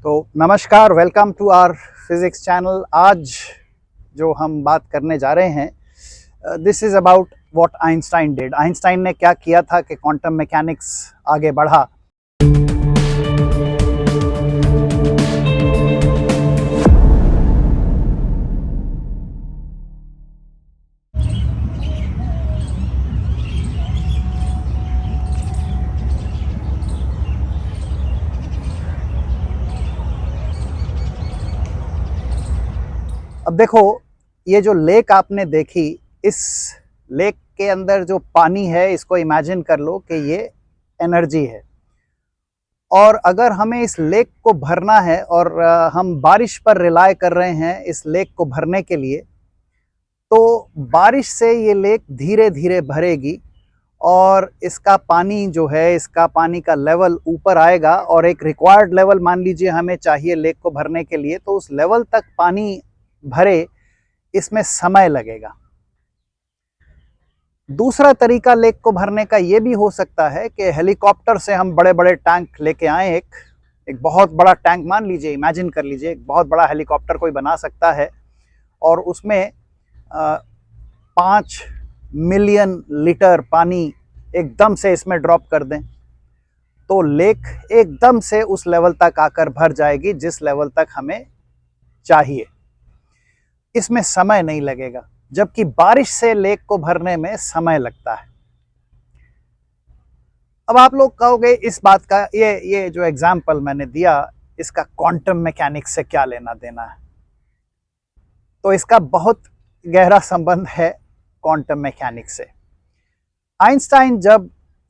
तो नमस्कार, welcome to our physics channel. आज जो हम बात करने जा रहे हैं this is about what Einstein did. Einstein ने क्या किया था कि क्वांटम मैकेनिक्स आगे बढ़ा। अब देखो, ये जो लेक आपने देखी, इस लेक के अंदर जो पानी है, इसको इमेजिन कर लो कि ये एनर्जी है। और अगर हमें इस लेक को भरना है और हम बारिश पर रिलाय कर रहे हैं इस लेक को भरने के लिए, तो बारिश से ये लेक धीरे धीरे भरेगी और इसका पानी जो है, इसका पानी का लेवल ऊपर आएगा और एक रिक्वायर्ड लेवल मान लीजिए हमें चाहिए लेक को भरने के लिए, तो उस लेवल तक पानी भरे इसमें समय लगेगा। दूसरा तरीका लेक को भरने का ये भी हो सकता है कि हेलीकॉप्टर से हम बड़े बड़े टैंक लेके आए। एक बहुत बड़ा टैंक मान लीजिए, इमेजिन कर लीजिए, एक बहुत बड़ा हेलीकॉप्टर कोई बना सकता है और उसमें 5 मिलियन लीटर पानी एकदम से इसमें ड्रॉप कर दें, तो लेक एकदम से उस लेवल तक आकर भर जाएगी जिस लेवल तक हमें चाहिए। इसमें समय नहीं लगेगा, जबकि बारिश से लेक को भरने में समय लगता है। अब आप लोग कहोगे इस बात का, ये जो एग्जाम्पल मैंने दिया, इसका क्वांटम मैकेनिक्स से क्या लेना देना है? तो इसका बहुत गहरा संबंध है क्वांटम मैकेनिक्स से। आइंस्टाइन जब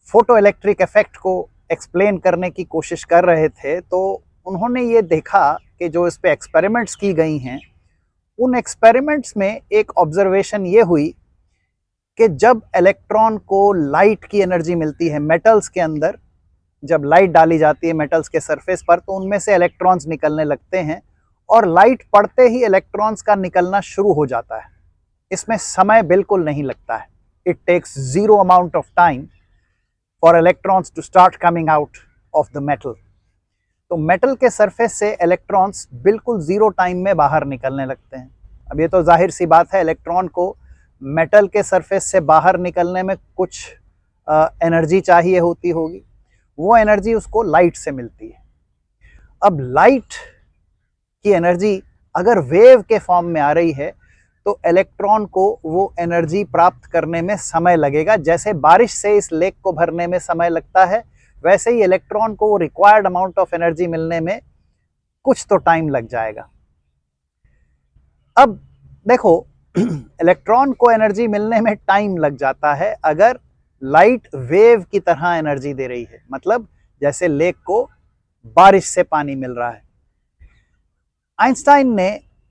फोटो इलेक्ट्रिक इफेक्ट को एक्सप्लेन करने की कोशिश कर रहे थे, तो उन्होंने ये देखा कि जो इस पे एक्सपेरिमेंट्स की गई हैं, उन एक्सपेरिमेंट्स में एक ऑब्जर्वेशन ये हुई कि जब इलेक्ट्रॉन को लाइट की एनर्जी मिलती है मेटल्स के अंदर, जब लाइट डाली जाती है मेटल्स के सरफेस पर, तो उनमें से इलेक्ट्रॉन्स निकलने लगते हैं और लाइट पड़ते ही इलेक्ट्रॉन्स का निकलना शुरू हो जाता है। इसमें समय बिल्कुल नहीं लगता है। It takes zero amount of time for electrons to start coming out of the metal. तो मेटल के सरफेस से इलेक्ट्रॉन्स बिल्कुल जीरो टाइम में बाहर निकलने लगते हैं। अब ये तो जाहिर सी बात है, इलेक्ट्रॉन को मेटल के सरफेस से बाहर निकलने में कुछ एनर्जी चाहिए होती होगी। वो एनर्जी उसको लाइट से मिलती है। अब लाइट की एनर्जी अगर वेव के फॉर्म में आ रही है, तो इलेक्ट्रॉन को वो एनर्जी प्राप्त करने में समय लगेगा। जैसे बारिश से इस लेक को भरने में समय लगता है, वैसे ही इलेक्ट्रॉन को वो रिक्वायर्ड अमाउंट ऑफ एनर्जी मिलने में कुछ तो टाइम लग जाएगा। अब देखो, इलेक्ट्रॉन को एनर्जी मिलने में टाइम लग जाता है अगर लाइट वेव की तरह एनर्जी दे रही है, मतलब जैसे लेक को बारिश से पानी मिल रहा है। आइंस्टाइन ने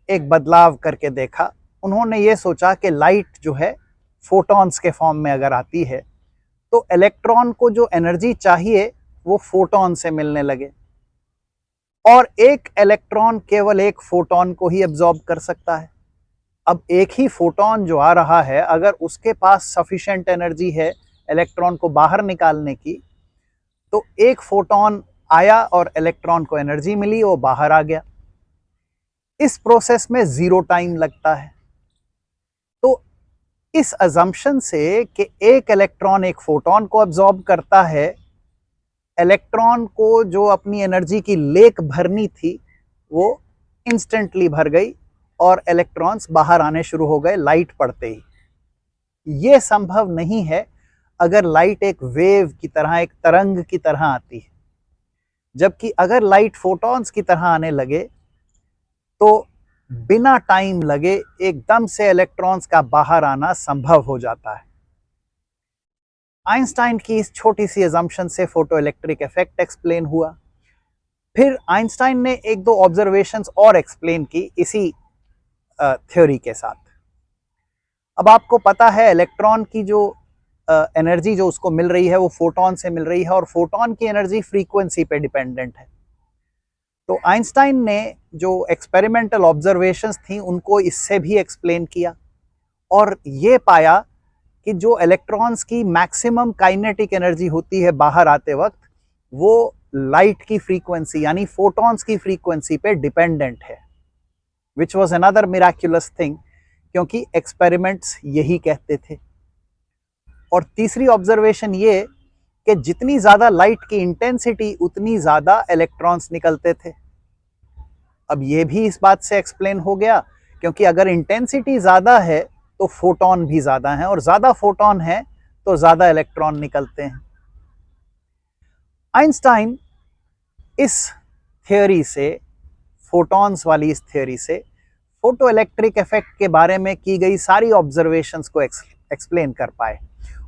एक बदलाव करके देखा। उन्होंने ये सोचा कि लाइट जो है फोटॉन्स के फॉर्म में अगर आती है, तो इलेक्ट्रॉन को जो एनर्जी चाहिए वो फोटॉन से मिलने लगे और एक इलेक्ट्रॉन केवल एक फोटॉन को ही एब्जॉर्ब कर सकता है। अब एक ही फोटॉन जो आ रहा है, अगर उसके पास सफिशिएंट एनर्जी है इलेक्ट्रॉन को बाहर निकालने की, तो एक फोटॉन आया और इलेक्ट्रॉन को एनर्जी मिली, वो बाहर आ गया। इस प्रोसेस में जीरो टाइम लगता है। तो इस अजम्पशन से कि एक इलेक्ट्रॉन एक फोटॉन को एब्जॉर्ब करता है, इलेक्ट्रॉन को जो अपनी एनर्जी की लेक भरनी थी वो इंस्टेंटली भर गई और इलेक्ट्रॉन्स बाहर आने शुरू हो गए लाइट पड़ते ही। यह संभव नहीं है अगर लाइट एक वेव की तरह, एक तरंग की तरह आती है। जबकि अगर लाइट फोटॉन्स की तरह आने लगे, तो बिना टाइम लगे एकदम से इलेक्ट्रॉन्स का बाहर आना संभव हो जाता है। आइंस्टाइन की इस छोटी सी अजम्पशन से फोटो इलेक्ट्रिक इफेक्ट एक्सप्लेन हुआ। फिर आइंस्टाइन ने एक दो ऑब्जर्वेशंस और एक्सप्लेन की इसी थ्योरी के साथ। अब आपको पता है इलेक्ट्रॉन की जो एनर्जी जो उसको मिल रही है वो फोटॉन से मिल रही है और फोटॉन की एनर्जी फ्रीक्वेंसी पे डिपेंडेंट है। तो आइंस्टाइन ने जो एक्सपेरिमेंटल ऑब्जर्वेशंस थी उनको इससे भी एक्सप्लेन किया और ये पाया कि जो इलेक्ट्रॉन्स की मैक्सिमम काइनेटिक एनर्जी होती है बाहर आते वक्त, वो लाइट की फ्रीक्वेंसी यानी फोटॉन्स की फ्रीक्वेंसी पे डिपेंडेंट है, which was another Miraculous thing, क्योंकि एक्सपेरिमेंट्स यही कहते थे। और तीसरी ऑब्जर्वेशन ये कि जितनी ज्यादा लाइट की इंटेंसिटी उतनी ज्यादा इलेक्ट्रॉन्स निकलते थे। अब ये भी इस बात से एक्सप्लेन हो गया, क्योंकि अगर इंटेंसिटी ज्यादा है तो फोटॉन भी ज्यादा है, और ज्यादा फोटॉन है तो ज्यादा इलेक्ट्रॉन निकलते हैं। आइंस्टाइन इस थ्योरी से, फोटॉन्स वाली इस थ्योरी से, फोटो इलेक्ट्रिक इफेक्ट के बारे में की गई सारी ऑब्जर्वेशंस को एक्सप्लेन कर पाए।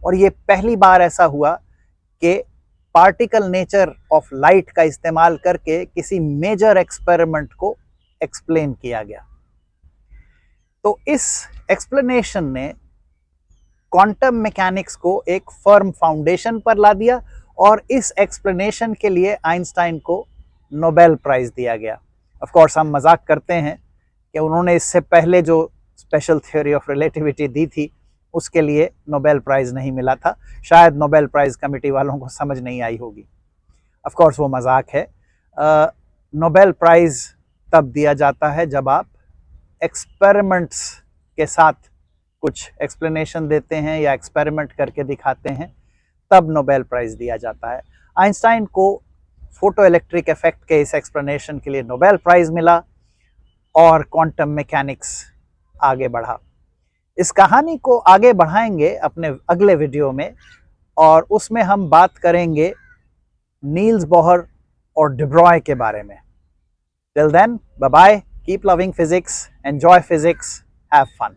और ये पहली बार ऐसा हुआ कि पार्टिकल नेचर ऑफ लाइट का इस्तेमाल करके किसी मेजर एक्सपेरिमेंट को एक्सप्लेन किया गया। तो इस एक्सप्लेनेशन ने क्वांटम मैकेनिक्स को एक फर्म फाउंडेशन पर ला दिया, और इस एक्सप्लेनेशन के लिए आइंस्टाइन को नोबेल प्राइज दिया गया। ऑफ कोर्स हम मजाक करते हैं कि उन्होंने इससे पहले जो स्पेशल थ्योरी ऑफ रिलेटिविटी दी थी उसके लिए नोबेल प्राइज नहीं मिला था। शायद नोबेल प्राइज कमेटी वालों को समझ नहीं आई होगी। ऑफ कोर्स वो मजाक है। नोबेल प्राइज तब दिया जाता है जब आप एक्सपेरिमेंट्स के साथ कुछ एक्सप्लेनेशन देते हैं या एक्सपेरिमेंट करके दिखाते हैं, तब नोबेल प्राइज दिया जाता है। आइंस्टाइन को फोटो इलेक्ट्रिक इफेक्ट के इस एक्सप्लेनेशन के लिए नोबेल प्राइज मिला और क्वांटम मैकेनिक्स आगे बढ़ा। इस कहानी को आगे बढ़ाएंगे अपने अगले वीडियो में, और उसमें हम बात करेंगे नील्स बोहर और डी ब्रॉय के बारे में। Till then, bye bye, keep loving physics, enjoy physics, have fun.